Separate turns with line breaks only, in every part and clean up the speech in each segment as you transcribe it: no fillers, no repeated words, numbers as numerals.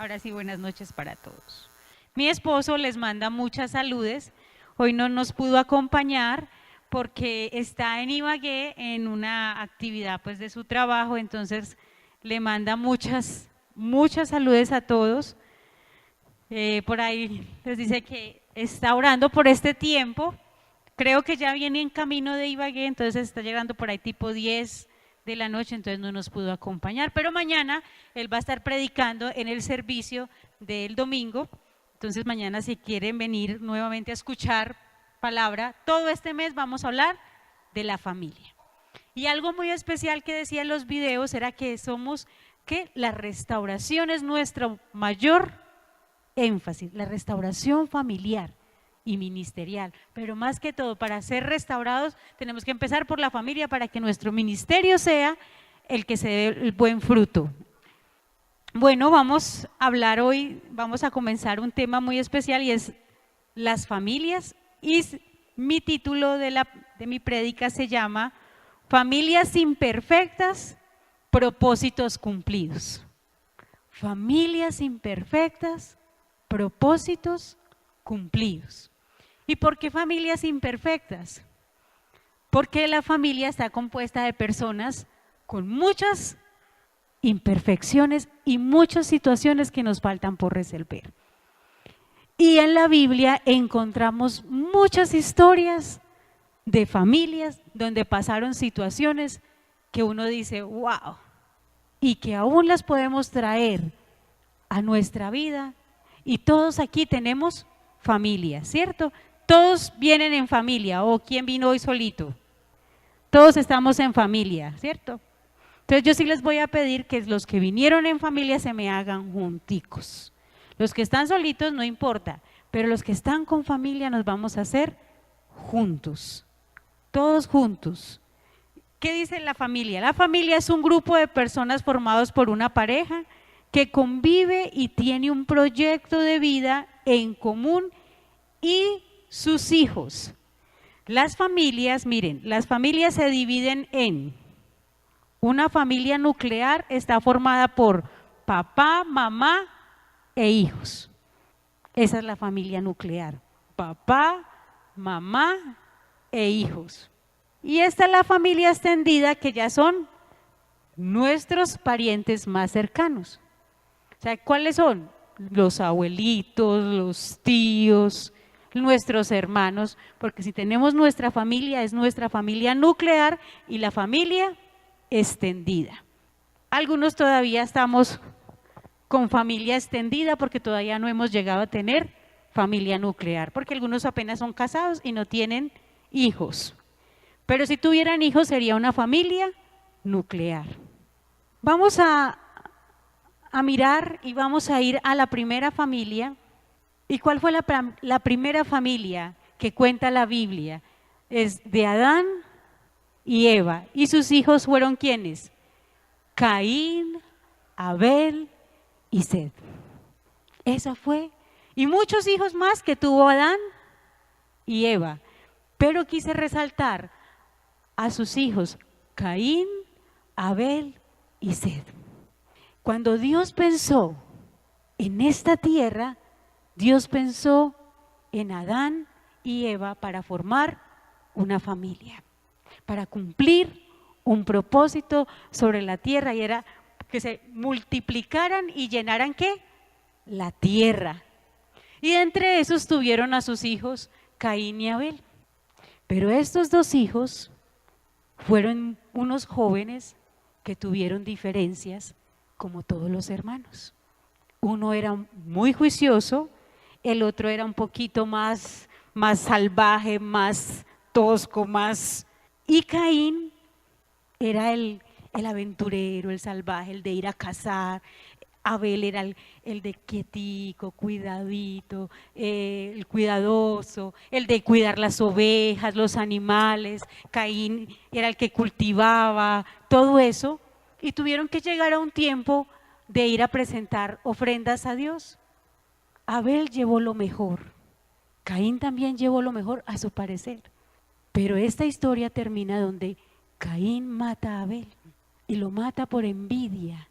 Ahora sí, buenas noches para todos. Mi esposo les manda muchas saludes. Hoy no nos pudo acompañar porque está en Ibagué en una actividad pues de su trabajo, entonces le manda muchas saludes a todos. Por ahí les dice que está orando por este tiempo. Creo que ya viene en camino de Ibagué, entonces está llegando por ahí tipo 10 de la noche, entonces no nos pudo acompañar. Pero mañana él va a estar predicando en el servicio del domingo. Entonces mañana si quieren venir nuevamente a escuchar palabra, todo este mes vamos a hablar de la familia. Y algo muy especial que decía en los videos era que que la restauración es nuestro mayor énfasis, la restauración familiar y ministerial, pero más que todo para ser restaurados tenemos que empezar por la familia para que nuestro ministerio sea el que se dé el buen fruto. Bueno, vamos a hablar hoy, vamos a comenzar un tema muy especial y es las familias, y mi título de mi prédica se llama Familias imperfectas, propósitos cumplidos. Familias imperfectas, propósitos cumplidos. ¿Y por qué familias imperfectas? Porque la familia está compuesta de personas con muchas imperfecciones y muchas situaciones que nos faltan por resolver. Y en la Biblia encontramos muchas historias de familias donde pasaron situaciones que uno dice, wow, y que aún las podemos traer a nuestra vida. Y todos aquí tenemos familia, ¿cierto? Todos vienen en familia, o ¿quién vino hoy solito? Todos estamos en familia, ¿cierto? Entonces yo sí les voy a pedir que los que vinieron en familia se me hagan junticos. Los que están solitos no importa, pero los que están con familia nos vamos a hacer juntos, todos juntos. ¿Qué dice la familia? La familia es un grupo de personas formados por una pareja que convive y tiene un proyecto de vida en común y sus hijos. Las familias, miren, las familias se dividen en una familia nuclear, está formada por papá, mamá e hijos. Esa es la familia nuclear, papá, mamá e hijos. Y esta es la familia extendida, que ya son nuestros parientes más cercanos. O sea, ¿cuáles son? Los abuelitos, los tíos, nuestros hermanos, porque si tenemos nuestra familia, es nuestra familia nuclear y la familia extendida. Algunos todavía estamos con familia extendida porque todavía no hemos llegado a tener familia nuclear, porque algunos apenas son casados y no tienen hijos. Pero si tuvieran hijos sería una familia nuclear. Vamos a mirar y vamos a ir a la primera familia. ¿Y cuál fue la primera familia que cuenta la Biblia? Es de Adán y Eva. ¿Y sus hijos fueron quiénes? Caín, Abel y Set. Esa fue. Y muchos hijos más que tuvo Adán y Eva. Pero quise resaltar a sus hijos Caín, Abel y Set. Cuando Dios pensó en esta tierra, Dios pensó en Adán y Eva para formar una familia, para cumplir un propósito sobre la tierra, y era que se multiplicaran y llenaran ¿qué? La tierra. Y entre esos tuvieron a sus hijos Caín y Abel. Pero estos dos hijos fueron unos jóvenes que tuvieron diferencias como todos los hermanos. Uno era muy juicioso, el otro era un poquito más salvaje, más tosco, más… Y Caín era el aventurero, el salvaje, el de ir a cazar. Abel era el de quietico, cuidadito, el cuidadoso, el de cuidar las ovejas, los animales. Caín era el que cultivaba, todo eso. Y tuvieron que llegar a un tiempo de ir a presentar ofrendas a Dios. Abel llevó lo mejor, Caín también llevó lo mejor a su parecer. Pero esta historia termina donde Caín mata a Abel y lo mata por envidia,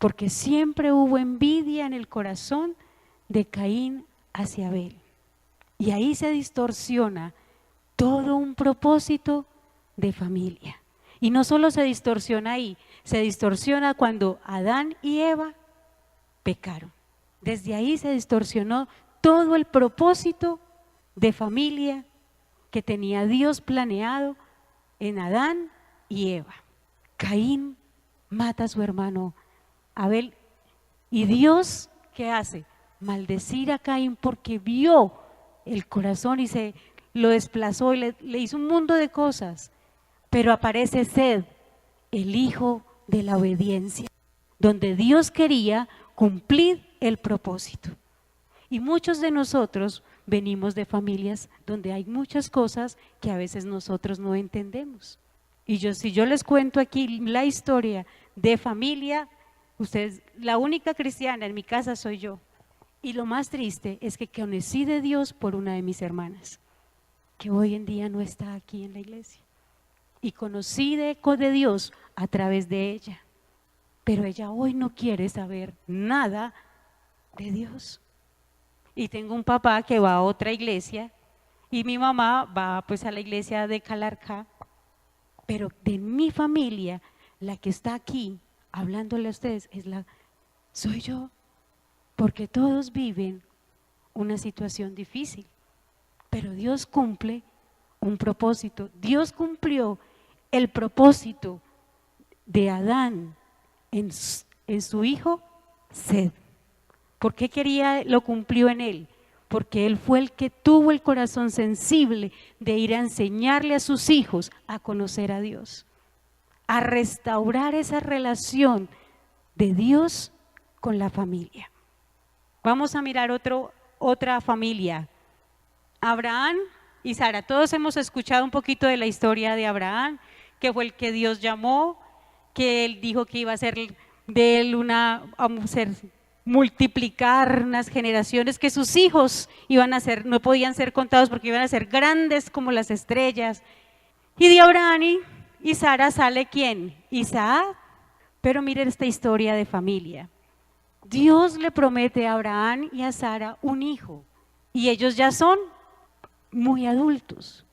porque siempre hubo envidia en el corazón de Caín hacia Abel. Y ahí se distorsiona todo un propósito de familia. Y no solo se distorsiona ahí, se distorsiona cuando Adán y Eva pecaron. Desde ahí se distorsionó todo el propósito de familia que tenía Dios planeado en Adán y Eva. Caín mata a su hermano Abel y Dios, ¿qué hace? Maldecir a Caín porque vio el corazón y se lo desplazó y le hizo un mundo de cosas. Pero aparece Sed, el hijo de la obediencia, donde Dios quería cumplir el propósito. Y muchos de nosotros venimos de familias donde hay muchas cosas que a veces nosotros no entendemos. Y si yo les cuento aquí la historia de familia, ustedes, la única cristiana en mi casa soy yo. Y lo más triste es que conocí de Dios por una de mis hermanas, que hoy en día no está aquí en la iglesia. Y conocí de Dios a través de ella. Pero ella hoy no quiere saber nada de Dios. Y tengo un papá que va a otra iglesia y mi mamá va pues a la iglesia de Calarcá. Pero de mi familia, la que está aquí hablándole a ustedes soy yo. Porque todos viven una situación difícil, pero Dios cumple un propósito. Dios cumplió el propósito de Adán en su hijo Sed. ¿Por qué lo cumplió en él? Porque él fue el que tuvo el corazón sensible de ir a enseñarle a sus hijos a conocer a Dios, a restaurar esa relación de Dios con la familia. Vamos a mirar otra familia, Abraham y Sara. Todos hemos escuchado un poquito de la historia de Abraham, que fue el que Dios llamó, que él dijo que iba a ser de él multiplicar unas generaciones, que sus hijos iban a ser, no podían ser contados porque iban a ser grandes como las estrellas. Y de Abraham y Sara sale ¿quién? Isaac. Pero miren esta historia de familia. Dios le promete a Abraham y a Sara un hijo y ellos ya son muy adultos.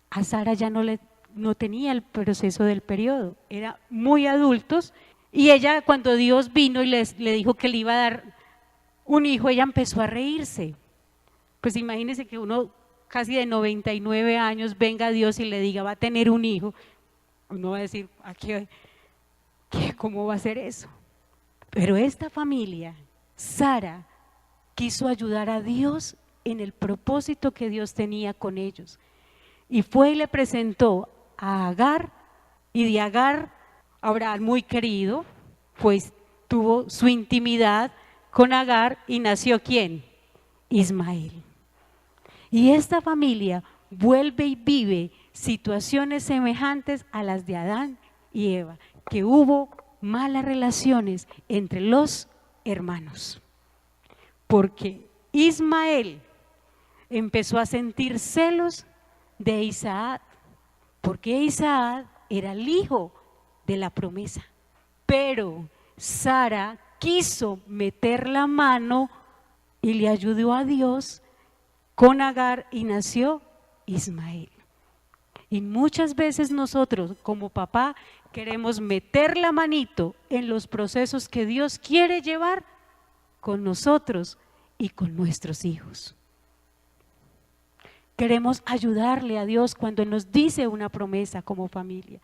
A Sara ya no tenía el proceso del periodo, eran muy adultos y ella cuando Dios vino y le dijo que le iba a dar un hijo, ella empezó a reírse. Pues imagínense que uno casi de 99 años venga a Dios y le diga va a tener un hijo, uno va a decir, ¿cómo va a ser eso? Pero esta familia, Sara, quiso ayudar a Dios en el propósito que Dios tenía con ellos. Y fue y le presentó a Agar, y de Agar, Abraham muy querido, pues tuvo su intimidad con Agar y nació ¿quién? Ismael. Y esta familia vuelve y vive situaciones semejantes a las de Adán y Eva, que hubo malas relaciones entre los hermanos, porque Ismael empezó a sentir celos de Isaac, porque Isaac era el hijo de la promesa, pero Sara quiso meter la mano y le ayudó a Dios con Agar y nació Ismael. Y muchas veces nosotros como papá queremos meter la manito en los procesos que Dios quiere llevar con nosotros y con nuestros hijos. Queremos ayudarle a Dios cuando nos dice una promesa como familia.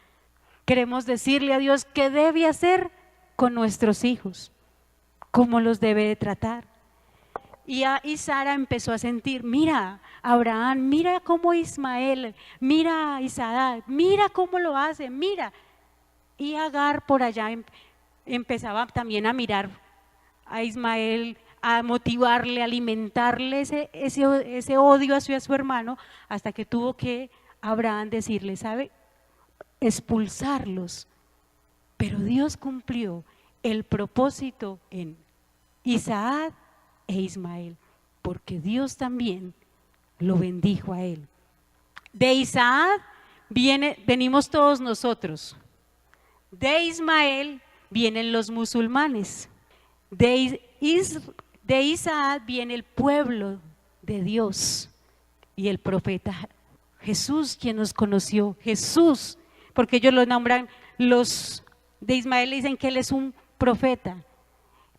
Queremos decirle a Dios qué debe hacer con nuestros hijos, cómo los debe de tratar. Y Sara empezó a sentir, mira Abraham, mira cómo Ismael, mira Isaac, mira cómo lo hace, mira. Y Agar por allá empezaba también a mirar a Ismael, a motivarle, a alimentarle ese odio hacia su hermano, hasta que tuvo que Abraham decirle, ¿sabe? Expulsarlos. Pero Dios cumplió el propósito en Isaac e Ismael, porque Dios también lo bendijo a él. De Isaac venimos todos nosotros. De Ismael vienen los musulmanes. De Isaac viene el pueblo de Dios y el profeta Jesús, quien nos conoció, Jesús, porque ellos lo nombran, los de Ismael le dicen que él es un profeta.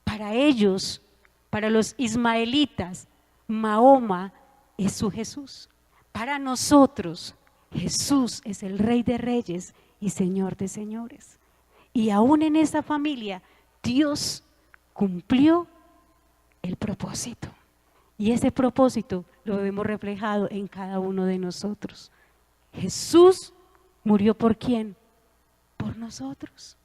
Para ellos, para los ismaelitas, Mahoma es su Jesús. Para nosotros, Jesús es el Rey de Reyes y Señor de Señores. Y aún en esa familia, Dios cumplió el propósito. Y ese propósito lo vemos reflejado en cada uno de nosotros. Jesús murió ¿por quién? Por nosotros.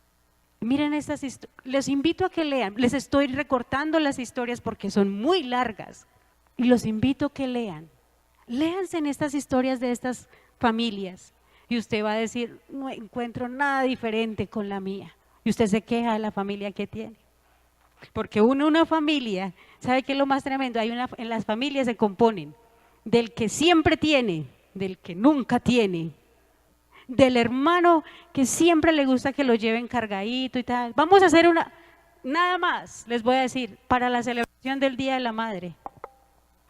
Miren estas historias, les invito a que lean, les estoy recortando las historias porque son muy largas y los invito a que lean. Léanse en estas historias de estas familias y usted va a decir, no encuentro nada diferente con la mía. Y usted se queja de la familia que tiene. Porque una familia, ¿sabe qué es lo más tremendo? En las familias se componen del que siempre tiene, del que nunca tiene, del hermano que siempre le gusta que lo lleven cargadito y tal. Vamos a hacer nada más, les voy a decir, para la celebración del Día de la Madre.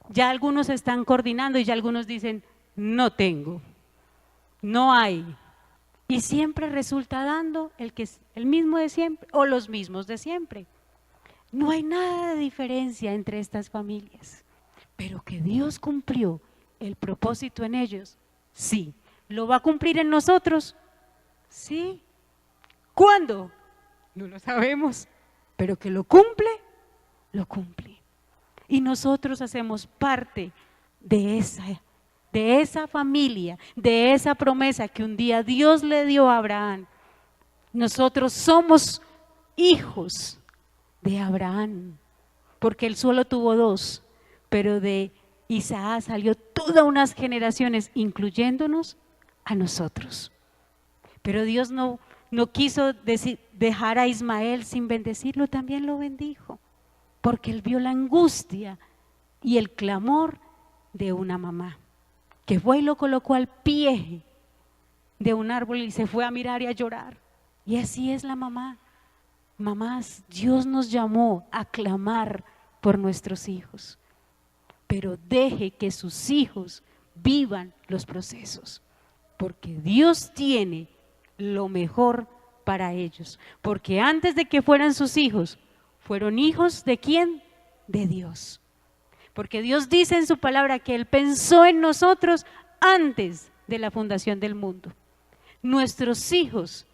Ya algunos están coordinando y ya algunos dicen, no tengo, no hay. Y siempre resulta dando el mismo de siempre o los mismos de siempre. No hay nada de diferencia entre estas familias, pero que Dios cumplió el propósito en ellos, sí. ¿Lo va a cumplir en nosotros? Sí. ¿Cuándo? No lo sabemos, pero que lo cumple, lo cumple. Y nosotros hacemos parte de esa familia, de esa promesa que un día Dios le dio a Abraham. Nosotros somos hijos de Abraham, porque él solo tuvo 2, pero de Isaac salió todas unas generaciones, incluyéndonos a nosotros. Pero Dios no quiso dejar a Ismael sin bendecirlo, también lo bendijo, porque él vio la angustia y el clamor de una mamá, que fue y lo colocó al pie de un árbol y se fue a mirar y a llorar. Y así es la mamá. Mamás, Dios nos llamó a clamar por nuestros hijos, pero deje que sus hijos vivan los procesos, porque Dios tiene lo mejor para ellos, porque antes de que fueran sus hijos, fueron hijos ¿de quién? De Dios, porque Dios dice en su palabra que Él pensó en nosotros antes de la fundación del mundo. Nuestros hijos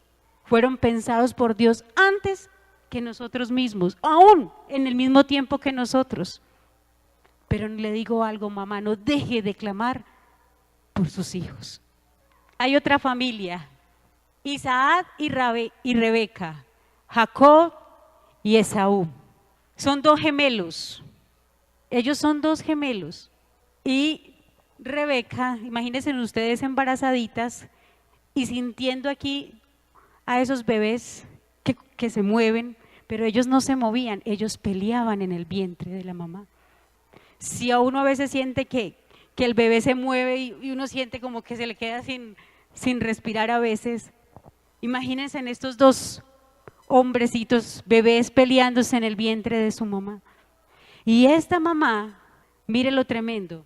fueron pensados por Dios antes que nosotros mismos, aún en el mismo tiempo que nosotros. Pero le digo algo, mamá, no deje de clamar por sus hijos. Hay otra familia, Isaac y Rebeca, Jacob y Esaú. Son 2 gemelos, ellos son 2 gemelos. Y Rebeca, imagínense ustedes embarazaditas y sintiendo aquí a esos bebés que se mueven, pero ellos no se movían, ellos peleaban en el vientre de la mamá. Si a uno a veces siente que el bebé se mueve y uno siente como que se le queda sin respirar a veces, imagínense en estos 2 hombrecitos, bebés peleándose en el vientre de su mamá. Y esta mamá, mire lo tremendo,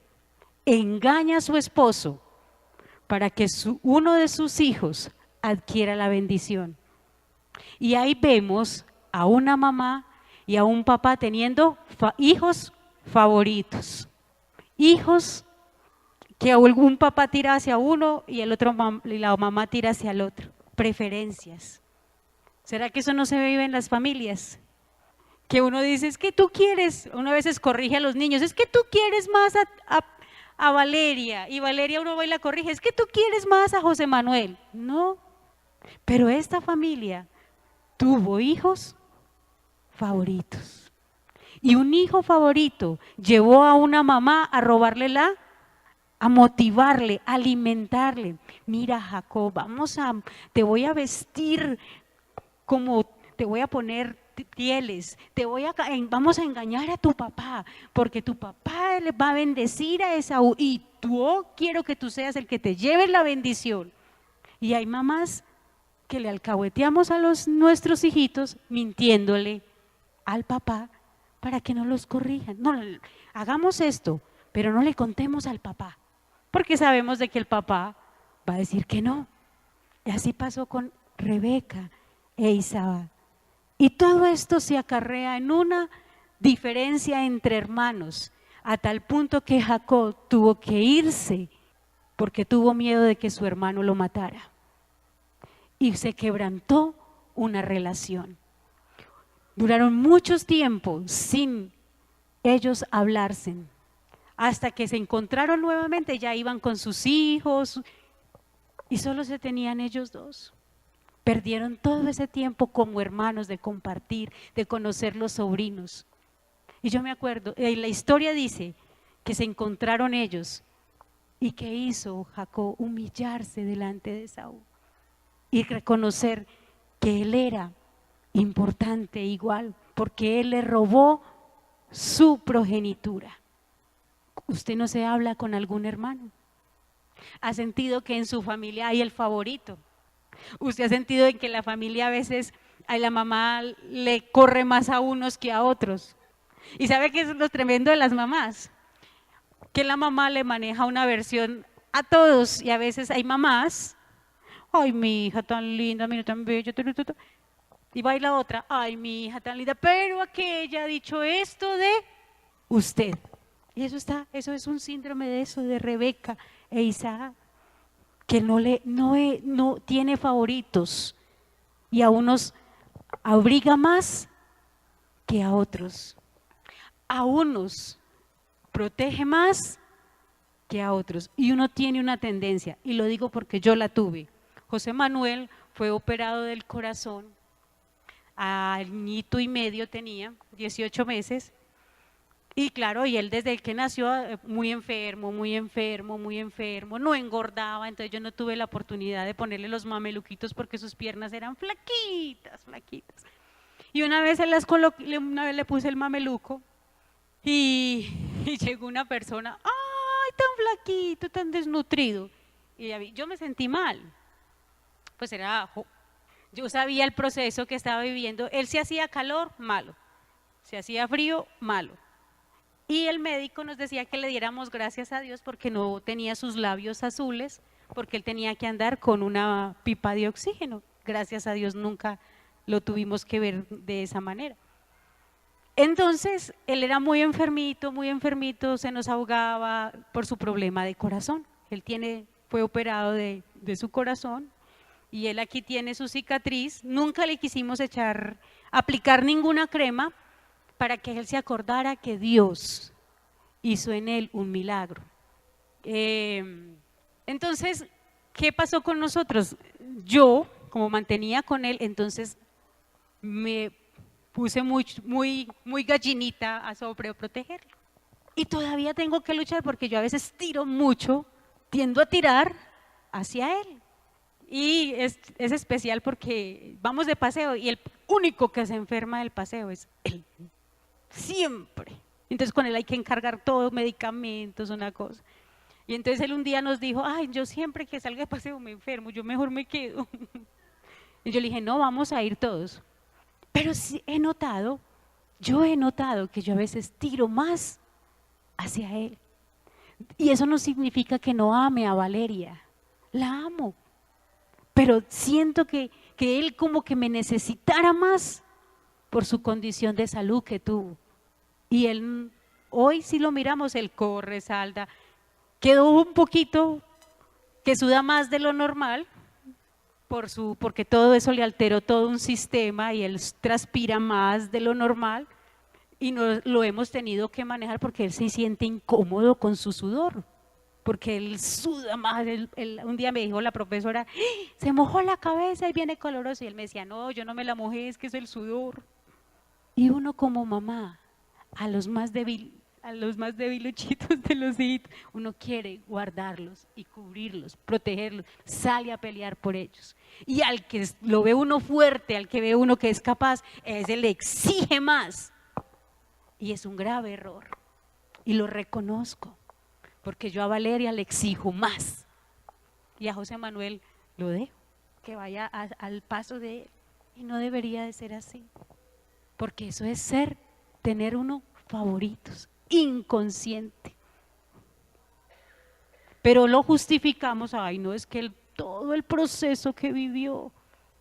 engaña a su esposo para que uno de sus hijos adquiera la bendición. Y ahí vemos a una mamá y a un papá teniendo hijos favoritos, hijos que algún papá tira hacia uno y la mamá tira hacia el otro, preferencias. ¿Será que eso no se vive en las familias? Que uno dice, es que tú quieres, uno a veces corrige a los niños, es que tú quieres más a Valeria, y Valeria uno va y la corrige, es que tú quieres más a José Manuel. No, pero esta familia tuvo hijos favoritos. Y un hijo favorito llevó a una mamá a robarle a motivarle, a alimentarle. Mira, Jacob, te voy a vestir te voy a poner pieles, vamos a engañar a tu papá, porque tu papá le va a bendecir a Esaú y quiero que tú seas el que te lleve la bendición. Y hay mamás que le alcahueteamos a nuestros hijitos mintiéndole al papá para que no los corrijan. No, hagamos esto, pero no le contemos al papá, porque sabemos de que el papá va a decir que no. Y así pasó con Rebeca e Isaac. Y todo esto se acarrea en una diferencia entre hermanos, a tal punto que Jacob tuvo que irse porque tuvo miedo de que su hermano lo matara. Y se quebrantó una relación. Duraron muchos tiempos sin ellos hablarse, hasta que se encontraron nuevamente, ya iban con sus hijos y solo se tenían ellos dos. Perdieron todo ese tiempo como hermanos de compartir, de conocer los sobrinos. Y yo me acuerdo, la historia dice que se encontraron ellos y que hizo Jacob humillarse delante de Esaú y reconocer que él era importante igual, porque él le robó su progenitura. ¿Usted no se habla con algún hermano? ¿Ha sentido que en su familia hay el favorito? ¿Usted ha sentido en que la familia a veces a la mamá le corre más a unos que a otros? ¿Y sabe qué es lo tremendo de las mamás? Que la mamá le maneja una versión a todos y a veces hay mamás, ay mi hija tan linda, mira tan bella, y va y la otra, ay mi hija tan linda, pero aquella ha dicho esto de usted. Y eso es un síndrome de eso, de Rebeca e Isaac, que no tiene favoritos y a unos abriga más que a otros. A unos protege más que a otros. Y uno tiene una tendencia, y lo digo porque yo la tuve. José Manuel fue operado del corazón, añito y medio tenía, 18 meses. Y claro, y él desde que nació muy enfermo, muy enfermo, muy enfermo, no engordaba, entonces yo no tuve la oportunidad de ponerle los mameluquitos porque sus piernas eran flaquitas, flaquitas. Y una vez una vez le puse el mameluco y llegó una persona, ¡ay, tan flaquito, tan desnutrido! Y yo me sentí mal, pues yo sabía el proceso que estaba viviendo, él se hacía calor, malo, se hacía frío, malo. Y el médico nos decía que le diéramos gracias a Dios porque no tenía sus labios azules, porque él tenía que andar con una pipa de oxígeno. Gracias a Dios nunca lo tuvimos que ver de esa manera. Entonces, él era muy enfermito, se nos ahogaba por su problema de corazón. Él fue operado de su corazón y él aquí tiene su cicatriz. Nunca le quisimos aplicar ninguna crema, para que él se acordara que Dios hizo en él un milagro. Entonces, ¿qué pasó con nosotros? Yo, como mantenía con él, entonces me puse muy gallinita a sobreprotegerlo. Y todavía tengo que luchar porque yo a veces tiro mucho, tiendo a tirar hacia él. Y es especial porque vamos de paseo y el único que se enferma del paseo es él. Siempre. Entonces con él hay que encargar todo, medicamentos, una cosa. Y entonces él un día nos dijo, ay, yo siempre que salga de paseo me enfermo, yo mejor me quedo. Y yo le dije, no, vamos a ir todos. Pero sí yo he notado que yo a veces tiro más hacia él. Y eso no significa que no ame a Valeria, la amo. Pero siento que él como que me necesitara más por su condición de salud que tuvo. Y él, hoy si lo miramos, él corre, salta, quedó un poquito que suda más de lo normal, porque todo eso le alteró todo un sistema y él transpira más de lo normal y lo hemos tenido que manejar porque él se siente incómodo con su sudor, porque él suda más. Un día me dijo la profesora, se mojó la cabeza y viene coloroso, y él me decía, no, yo no me la mojé, es que es el sudor. Y uno como mamá, a los más debiluchitos de los hijitos, uno quiere guardarlos y cubrirlos, protegerlos, sale a pelear por ellos. Y al que lo ve uno fuerte, al que ve uno que es capaz, ese le exige más. Y es un grave error. Y lo reconozco, porque yo a Valeria le exijo más. Y a José Manuel lo dejo. que vaya al paso de Él. Y no debería de ser así, porque eso es tener uno favoritos, inconsciente. Pero lo justificamos, ay, no, es que todo el proceso que vivió,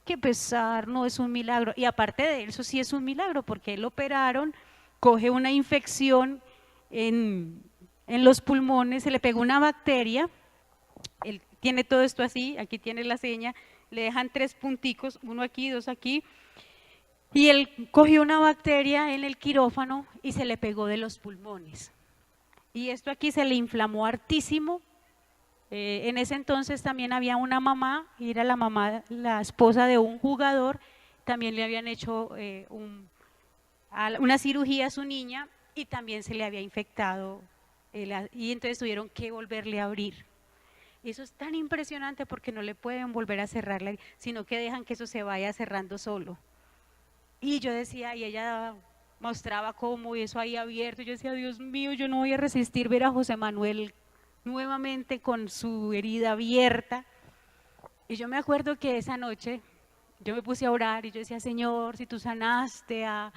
qué pesar, no es un milagro. Y aparte de eso sí es un milagro, porque lo operaron, coge una infección en los pulmones, se le pegó una bacteria, él tiene todo esto así, aquí tiene la seña, le dejan 3 punticos, uno aquí, 2 aquí, y él cogió una bacteria en el quirófano y se le pegó de los pulmones. Y esto aquí se le inflamó hartísimo. En ese entonces también había una mamá, y era la mamá, la esposa de un jugador, también le habían hecho una cirugía a su niña y también se le había infectado, y entonces tuvieron que volverle a abrir. Y eso es tan impresionante porque no le pueden volver a cerrarla, sino que dejan que eso se vaya cerrando solo. Y yo decía, y ella mostraba cómo eso ahí abierto, yo decía, Dios mío, yo no voy a resistir ver a José Manuel nuevamente con su herida abierta. Y yo me acuerdo que esa noche yo me puse a orar y yo decía, Señor, si tú sanaste a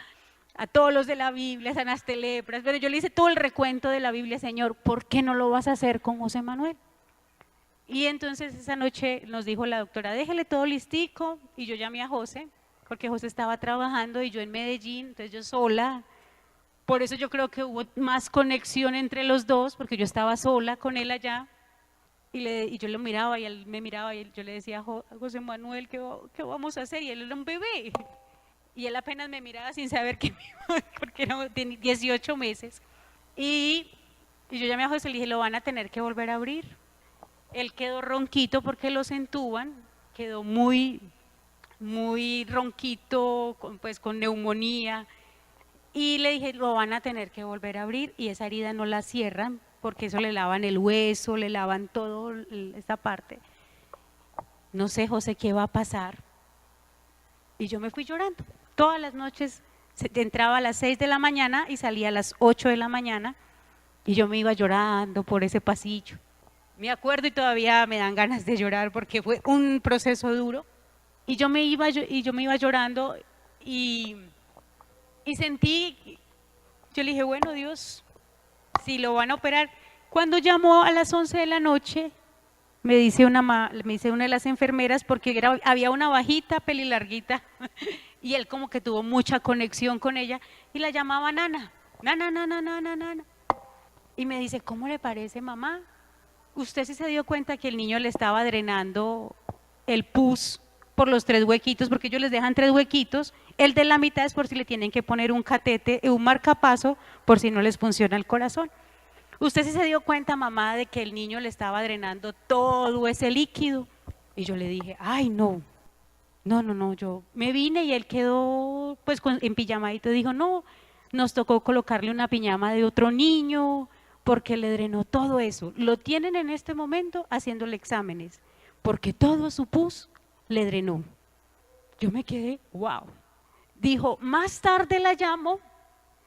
todos los de la Biblia, sanaste lepras, pero yo le hice todo el recuento de la Biblia, Señor, ¿por qué no lo vas a hacer con José Manuel? Y entonces esa noche nos dijo la doctora, déjele todo listico, y yo llamé a José, porque José estaba trabajando y yo en Medellín, entonces yo sola. Por eso yo creo que hubo más conexión entre los dos, porque yo estaba sola con él allá, y yo lo miraba y él me miraba y yo le decía, José Manuel, ¿qué vamos a hacer? Y él era un bebé, y él apenas me miraba sin saber que porque tenía 18 meses, y yo llamé a José y le dije, lo van a tener que volver a abrir. Él quedó ronquito porque los entuban, quedó muy ronquito, pues con neumonía, y le dije, lo van a tener que volver a abrir y esa herida no la cierran porque eso le lavan el hueso, le lavan todo esta parte. No sé, José, qué va a pasar. Y yo me fui llorando. Todas las noches entraba a las 6 de la mañana y salía a las 8 de la mañana y yo me iba llorando por ese pasillo. Me acuerdo y todavía me dan ganas de llorar porque fue un proceso duro. Y yo me iba llorando y sentí, yo le dije, bueno, Dios, si lo van a operar. Cuando llamó a las 11 de la noche, me dice una de las enfermeras, porque había una bajita, pelilarguita, y él como que tuvo mucha conexión con ella, y la llamaba Nana, Nana, Nana, Nana, Nana. Y me dice, ¿cómo le parece, mamá? ¿Usted sí se dio cuenta que el niño le estaba drenando el pus por los 3 huequitos? Porque ellos les dejan 3 huequitos, el de la mitad es por si le tienen que poner un catete, un marcapaso, por si no les funciona el corazón. ¿Usted sí se dio cuenta, mamá, de que el niño le estaba drenando todo ese líquido? Y yo le dije, ay, no, yo me vine y él quedó pues en pijamadito, dijo, no, nos tocó colocarle una pijama de otro niño, porque le drenó todo eso. Lo tienen en este momento haciéndole exámenes, porque todo su pus le drenó. Yo me quedé, wow. Dijo, más tarde la llamo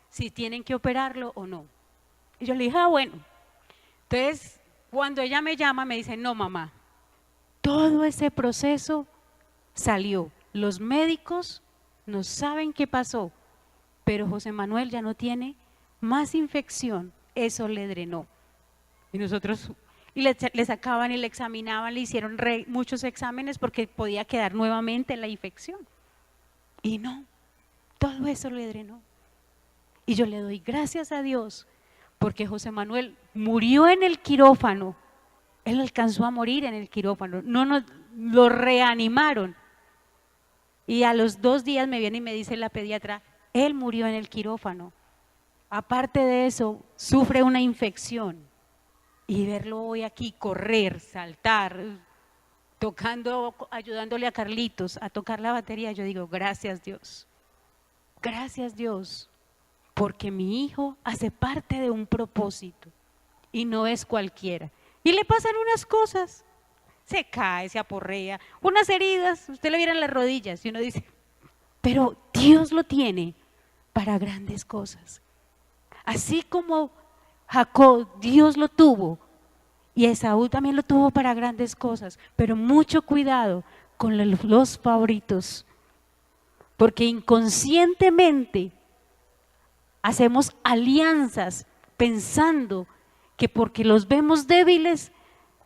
si tienen que operarlo o no. Y yo le dije, bueno. Entonces, cuando ella me llama, me dice, no, mamá, todo ese proceso salió. Los médicos no saben qué pasó, pero José Manuel ya no tiene más infección. Eso le drenó. Y nosotros, y le sacaban y le examinaban, le hicieron muchos exámenes porque podía quedar nuevamente la infección. Y no, todo eso le drenó. Y yo le doy gracias a Dios porque José Manuel murió en el quirófano. Él alcanzó a morir en el quirófano. Lo reanimaron. Y a los 2 días me viene y me dice la pediatra, él murió en el quirófano. Aparte de eso, sufre una infección. Y verlo hoy aquí correr, saltar, tocando, ayudándole a Carlitos a tocar la batería, yo digo, gracias Dios. Gracias Dios, porque mi hijo hace parte de un propósito y no es cualquiera. Y le pasan unas cosas, se cae, se aporrea, unas heridas, usted le viera en las rodillas y uno dice, pero Dios lo tiene para grandes cosas. Así como Jacob, Dios lo tuvo, y Esaú también lo tuvo para grandes cosas, pero mucho cuidado, con los favoritos, porque inconscientemente hacemos alianzas pensando que porque los vemos débiles,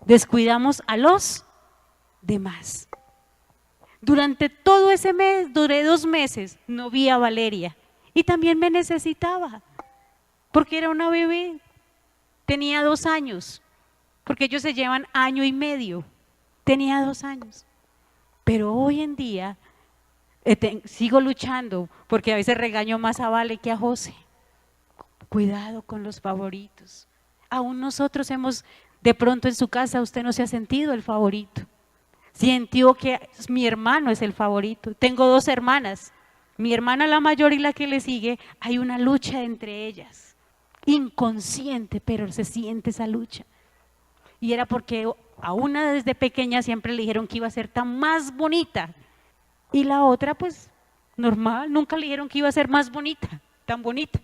descuidamos a los demás. Durante todo ese mes, duré 2 meses, no vi a Valeria y también me necesitaba, porque era una bebé, tenía 2 años, porque ellos se llevan 1 año y medio, tenía 2 años. Pero hoy en día sigo luchando, porque a veces regaño más a Vale que a José. Cuidado con los favoritos. Aún nosotros de pronto en su casa usted no se ha sentido el favorito. Sintió que mi hermano es el favorito. Tengo 2 hermanas, mi hermana la mayor y la que le sigue, hay una lucha entre ellas. Inconsciente, pero se siente esa lucha. Y era porque a una desde pequeña siempre le dijeron que iba a ser tan más bonita. Y la otra pues normal, nunca le dijeron que iba a ser más bonita, tan bonita.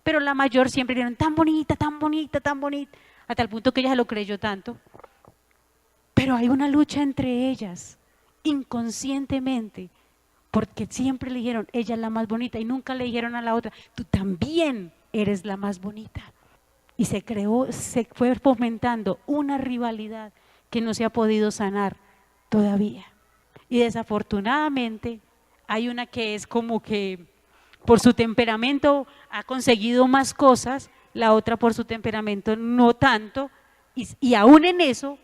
Pero la mayor siempre dijeron tan bonita, tan bonita, tan bonita. A tal punto que ella se lo creyó tanto. Pero hay una lucha entre ellas, inconscientemente. Porque siempre le dijeron, ella es la más bonita. Y nunca le dijeron a la otra, tú también eres la más bonita. Y se fue fomentando una rivalidad que no se ha podido sanar todavía. Y desafortunadamente hay una que es como que por su temperamento ha conseguido más cosas, la otra por su temperamento no tanto, y aún en eso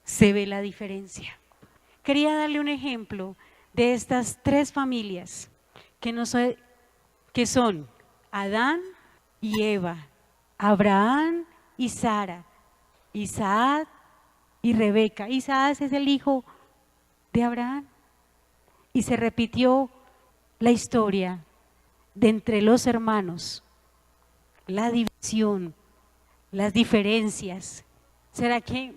se ve la diferencia. Quería darle un ejemplo de estas 3 familias que son Adán y Eva, Abraham y Sara, Isaac y Rebeca. Isaac es el hijo de Abraham. Y se repitió la historia de entre los hermanos, la división, las diferencias. ¿Será que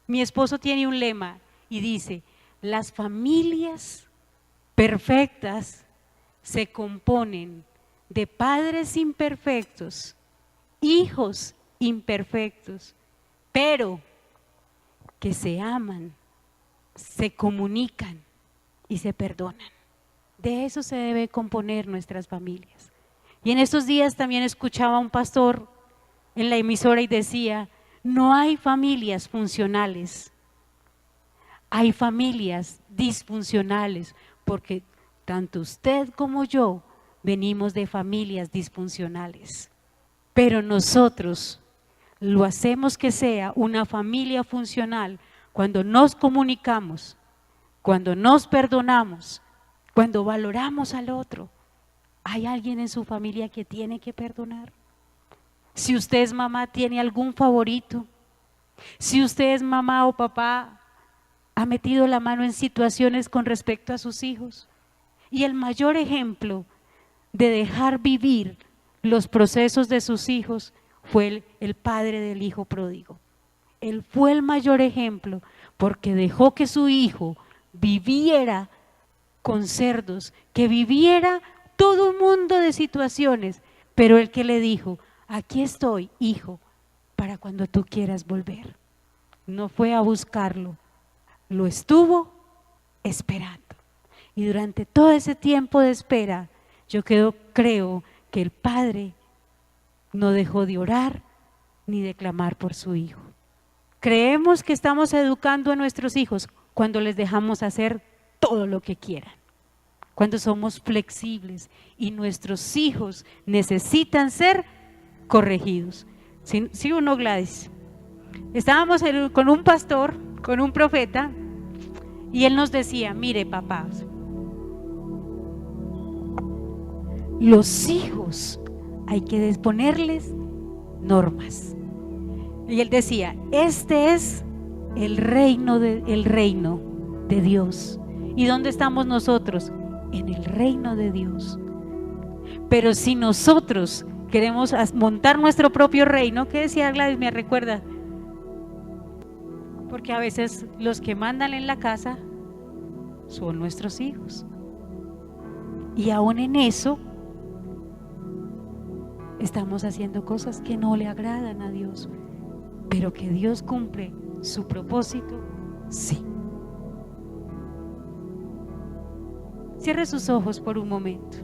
mi esposo tiene un lema y dice, las familias perfectas se componen de padres imperfectos, hijos imperfectos, pero que se aman, se comunican y se perdonan? De eso se debe componer nuestras familias. Y en estos días también escuchaba a un pastor en la emisora y decía, no hay familias funcionales, hay familias disfuncionales, porque tanto usted como yo venimos de familias disfuncionales. Pero nosotros lo hacemos que sea una familia funcional cuando nos comunicamos, cuando nos perdonamos, cuando valoramos al otro. ¿Hay alguien en su familia que tiene que perdonar? Si usted es mamá, ¿tiene algún favorito? Si usted es mamá o papá, ¿ha metido la mano en situaciones con respecto a sus hijos? Y el mayor ejemplo de dejar vivir los procesos de sus hijos fue el padre del hijo pródigo. Él fue el mayor ejemplo porque dejó que su hijo viviera con cerdos, que viviera todo un mundo de situaciones, pero el que le dijo, aquí estoy, hijo, para cuando tú quieras volver. No fue a buscarlo, lo estuvo esperando. Y durante todo ese tiempo de espera, yo creo que el padre no dejó de orar ni de clamar por su hijo. Creemos que estamos educando a nuestros hijos cuando les dejamos hacer todo lo que quieran, cuando somos flexibles, y nuestros hijos necesitan ser corregidos. ¿Sí o no, Gladys? Estábamos con un pastor, con un profeta, y él nos decía, mire papás, los hijos hay que ponerles normas. Y él decía, este es el reino de Dios. ¿Y dónde estamos nosotros? En el reino de Dios. Pero si nosotros queremos montar nuestro propio reino, ¿qué decía Gladys? Me recuerda. Porque a veces los que mandan en la casa son nuestros hijos. Y aún en eso estamos haciendo cosas que no le agradan a Dios, pero que Dios cumple su propósito, sí. Cierre sus ojos por un momento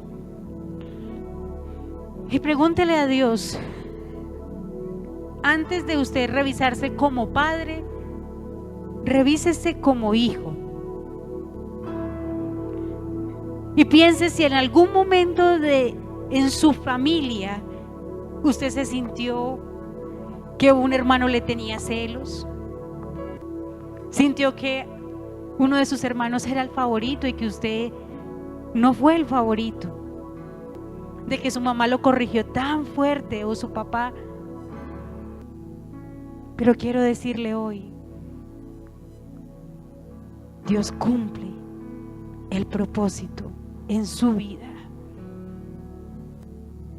y pregúntele a Dios, antes de usted revisarse como padre, revísese como hijo. Y piense si en algún momento en su familia usted se sintió que un hermano le tenía celos, sintió que uno de sus hermanos era el favorito y que usted no fue el favorito, de que su mamá lo corrigió tan fuerte o su papá. Pero quiero decirle hoy, Dios cumple el propósito en su vida.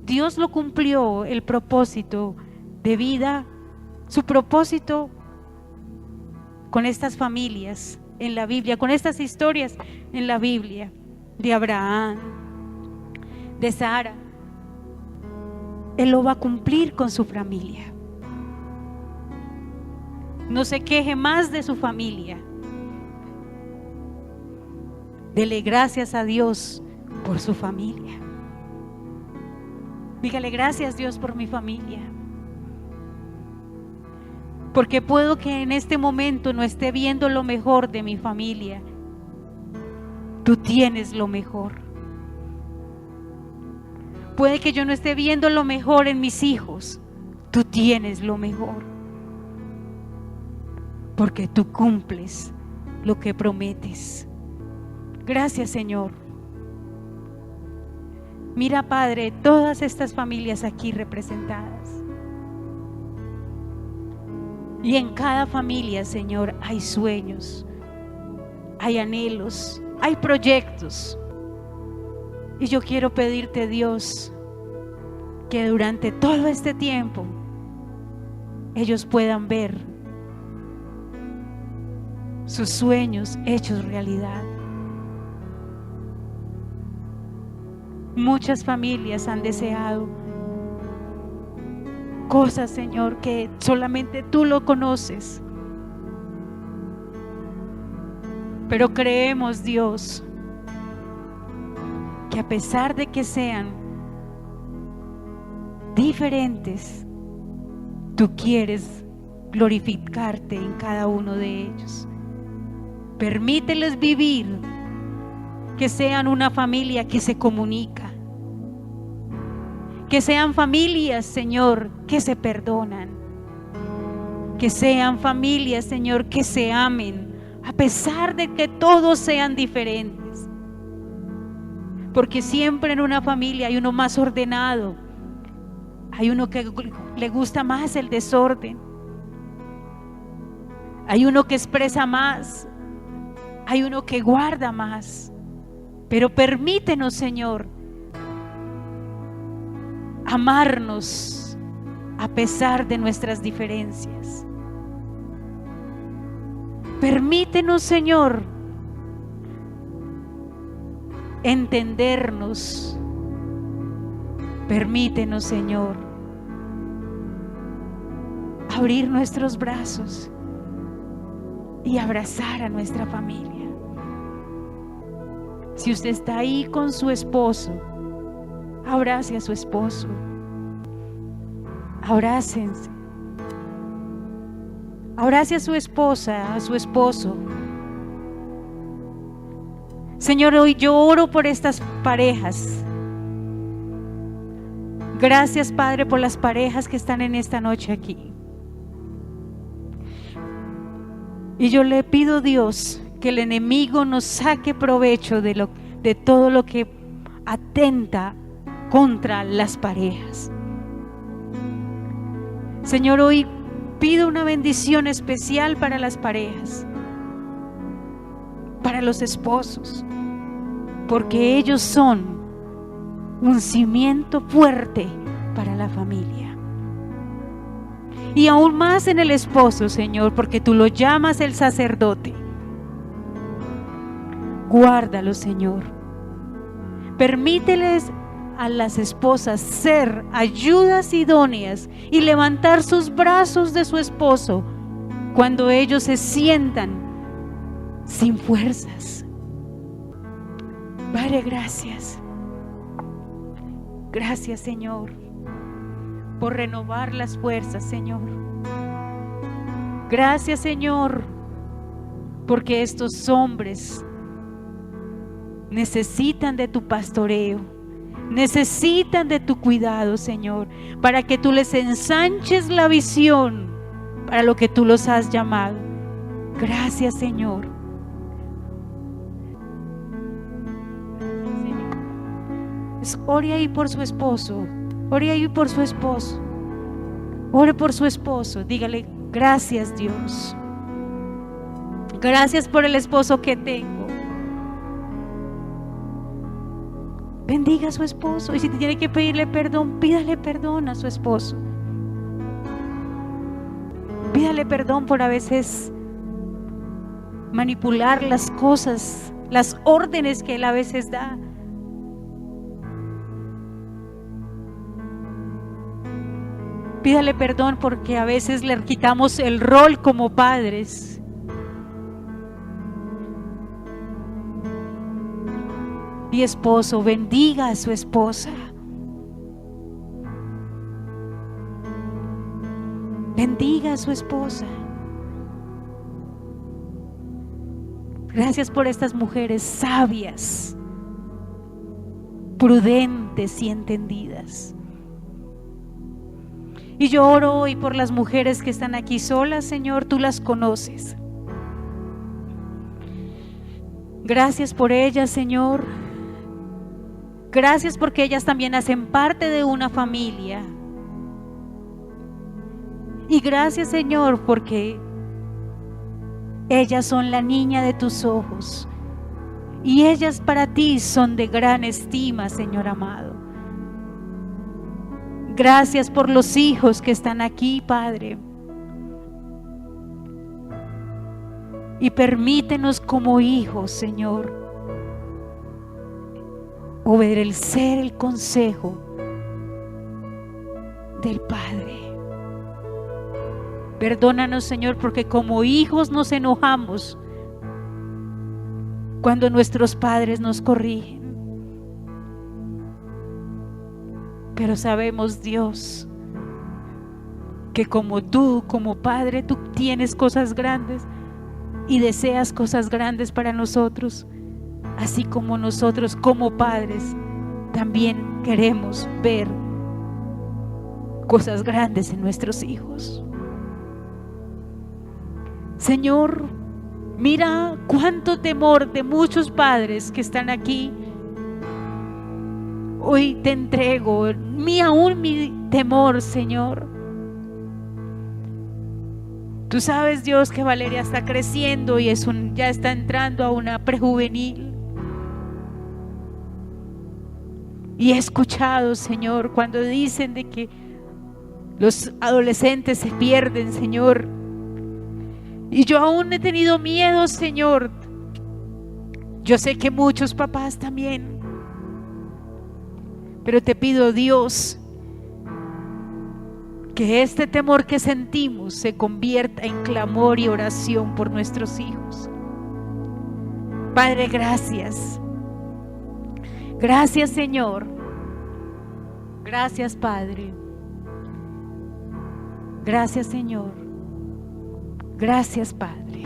Dios lo cumplió, el propósito de vida, su propósito con estas familias en la Biblia, con estas historias en la Biblia, de Abraham, de Sara. Él lo va a cumplir con su familia. No se queje más de su familia. Dele gracias a Dios por su familia. Dígale gracias, Dios, por mi familia. Porque puedo que en este momento no esté viendo lo mejor de mi familia. Tú tienes lo mejor. Puede que yo no esté viendo lo mejor en mis hijos. Tú tienes lo mejor. Porque tú cumples lo que prometes. Gracias, Señor. Mira, Padre, todas estas familias aquí representadas. Y en cada familia, Señor, hay sueños, hay anhelos, hay proyectos. Y yo quiero pedirte, Dios, que durante todo este tiempo ellos puedan ver sus sueños hechos realidad. Muchas familias han deseado cosas, Señor, que solamente tú lo conoces. Pero creemos, Dios, que a pesar de que sean diferentes, tú quieres glorificarte en cada uno de ellos. Permíteles vivir, que sean una familia que se comunica, que sean familias, Señor, que se perdonan, que sean familias, Señor, que se amen, a pesar de que todos sean diferentes. Porque siempre en una familia hay uno más ordenado, hay uno que le gusta más el desorden, hay uno que expresa más, hay uno que guarda más. Pero permítenos, Señor, amarnos a pesar de nuestras diferencias. Permítenos, Señor, entendernos. Permítenos, Señor, abrir nuestros brazos y abrazar a nuestra familia. Si usted está ahí con su esposo, abrace a su esposo. Abrácense. Abrace a su esposa, a su esposo. Señor, hoy yo oro por estas parejas. Gracias, Padre, por las parejas que están en esta noche aquí. Y yo le pido, Dios, que el enemigo nos saque provecho de todo lo que atenta contra las parejas. Señor, hoy pido una bendición especial para las parejas, para los esposos, porque ellos son un cimiento fuerte para la familia. Y aún más en el esposo, Señor, porque tú lo llamas el sacerdote. Guárdalo, Señor. Permíteles a las esposas ser ayudas idóneas y levantar sus brazos de su esposo cuando ellos se sientan sin fuerzas. Padre, gracias. Gracias, Señor, por renovar las fuerzas, Señor. Gracias, Señor, porque estos hombres necesitan de tu pastoreo, necesitan de tu cuidado, Señor, para que tú les ensanches la visión para lo que tú los has llamado. Gracias, Señor. Ore ahí por su esposo, ore ahí por su esposo, ore por su esposo, dígale: gracias, Dios, gracias por el esposo que tengo. Bendiga a su esposo, y si tiene que pedirle perdón, pídale perdón a su esposo. Pídale perdón por a veces manipular las cosas, las órdenes que él a veces da. Pídale perdón porque a veces le quitamos el rol como padres. Y esposo, bendiga a su esposa. Bendiga a su esposa. Gracias por estas mujeres sabias, prudentes y entendidas. Y yo oro hoy por las mujeres que están aquí solas, Señor, tú las conoces. Gracias por ellas, Señor. Gracias porque ellas también hacen parte de una familia. Y gracias, Señor, porque ellas son la niña de tus ojos. Y ellas para ti son de gran estima, Señor amado. Gracias por los hijos que están aquí, Padre. Y permítenos como hijos, Señor, obedecer el consejo del Padre. Perdónanos, Señor, porque como hijos nos enojamos cuando nuestros padres nos corrigen. Pero sabemos, Dios, que como tú, como Padre, tú tienes cosas grandes y deseas cosas grandes para nosotros, así como nosotros como padres también queremos ver cosas grandes en nuestros hijos. Señor, mira cuánto temor de muchos padres que están aquí. Hoy te entrego aún mi temor, Señor. Tú sabes, Dios, que Valeria está creciendo y ya está entrando a una prejuvenil. Y he escuchado, Señor, cuando dicen de que los adolescentes se pierden, Señor. Y yo aún he tenido miedo, Señor. Yo sé que muchos papás también. Pero te pido, Dios, que este temor que sentimos se convierta en clamor y oración por nuestros hijos. Padre, gracias. Gracias, Señor. Gracias, Padre. Gracias, Señor. Gracias, Padre.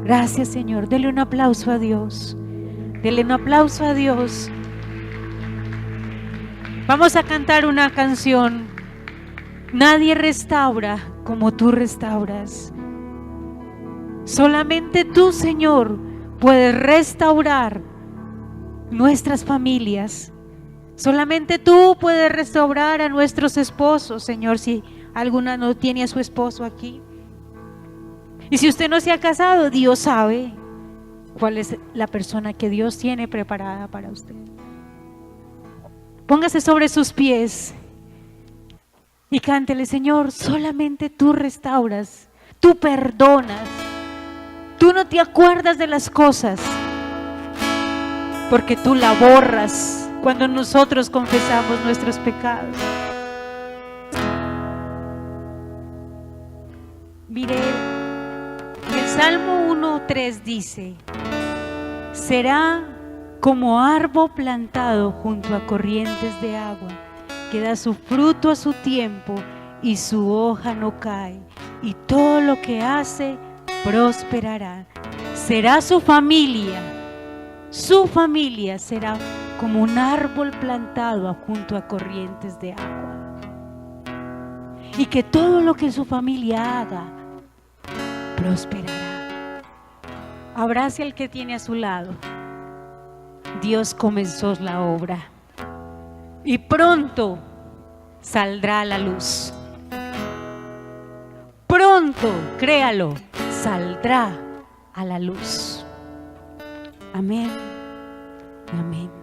Gracias, Señor. Dele un aplauso a Dios. Dele un aplauso a Dios. Vamos a cantar una canción. Nadie restaura como tú restauras. Solamente tú, Señor, puedes restaurar nuestras familias. Solamente tú puedes restaurar a nuestros esposos, Señor, si alguna no tiene a su esposo aquí. Y si usted no se ha casado, Dios sabe cuál es la persona que Dios tiene preparada para usted. Póngase sobre sus pies y cántele: Señor, solamente tú restauras, tú perdonas, tú no te acuerdas de las cosas, porque tú la borras cuando nosotros confesamos nuestros pecados. Mire, el Salmo 1:3 dice: será como árbol plantado junto a corrientes de agua, que da su fruto a su tiempo y su hoja no cae, y todo lo que hace prosperará. Será su familia será como un árbol plantado junto a corrientes de agua, y que todo lo que su familia haga prosperará. Abrace al que tiene a su lado. Dios comenzó la obra y pronto saldrá a la luz. Pronto, créalo, saldrá a la luz. Amén. Amén.